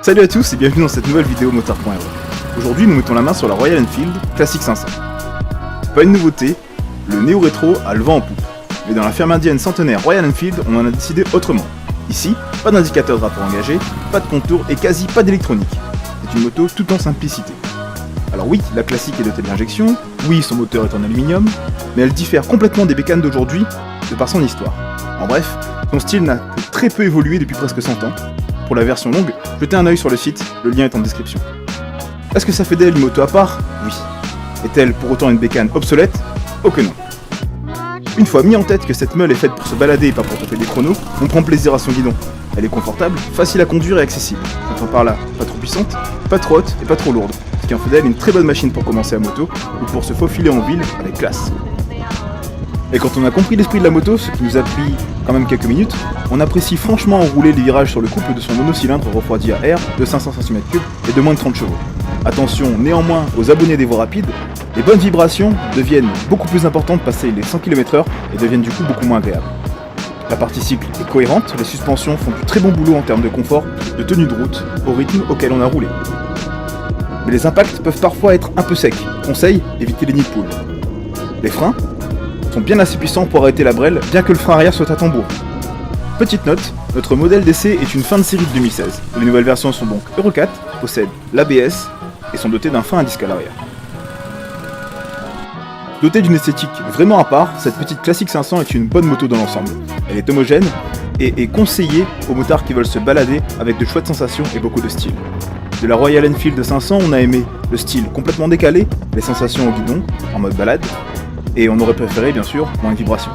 Salut à tous et bienvenue dans cette nouvelle vidéo Motard.io. Aujourd'hui nous mettons la main sur la Royal Enfield Classic 500. C'est pas une nouveauté, le néo-rétro a le vent en poupe. Mais dans la firme indienne centenaire Royal Enfield, on en a décidé autrement. Ici, pas d'indicateur de rapport engagé, pas de contour et quasi pas d'électronique. C'est une moto tout en simplicité. Alors oui, la classique est dotée d'injection, oui son moteur est en aluminium, mais elle diffère complètement des bécanes d'aujourd'hui de par son histoire. En bref, son style n'a que très peu évolué depuis presque 100 ans. Pour la version longue, jetez un œil sur le site, le lien est en description. Est-ce que ça fait d'elle une moto à part? Oui. Est-elle pour autant une bécane obsolète? Oh que non. Une fois mis en tête que cette meule est faite pour se balader et pas pour taper des chronos, on prend plaisir à son guidon. Elle est confortable, facile à conduire et accessible. J'entends par là, pas trop puissante, pas trop haute et pas trop lourde, ce qui en fait d'elle une très bonne machine pour commencer à moto ou pour se faufiler en ville avec classe. Et quand on a compris l'esprit de la moto, ce qui nous a pris quand même quelques minutes, on apprécie franchement enrouler les virages sur le couple de son monocylindre refroidi à air de 500 cm3 et de moins de 30 chevaux. Attention néanmoins aux abonnés des voies rapides, les bonnes vibrations deviennent beaucoup plus importantes passé les 100 km/h et deviennent du coup beaucoup moins agréables. La partie cycle est cohérente, les suspensions font du très bon boulot en termes de confort, de tenue de route, au rythme auquel on a roulé. Mais les impacts peuvent parfois être un peu secs, conseil, évitez les nids de poule. Les freins sont bien assez puissants pour arrêter la brêle, bien que le frein arrière soit à tambour. Petite note, notre modèle d'essai est une fin de série de 2016. Les nouvelles versions sont donc Euro 4, possèdent l'ABS et sont dotées d'un frein à disque à l'arrière. Dotée d'une esthétique vraiment à part, cette petite Classic 500 est une bonne moto dans l'ensemble. Elle est homogène et est conseillée aux motards qui veulent se balader avec de chouettes sensations et beaucoup de style. De la Royal Enfield 500, on a aimé le style complètement décalé, les sensations au guidon, en mode balade, et on aurait préféré bien sûr moins de vibrations.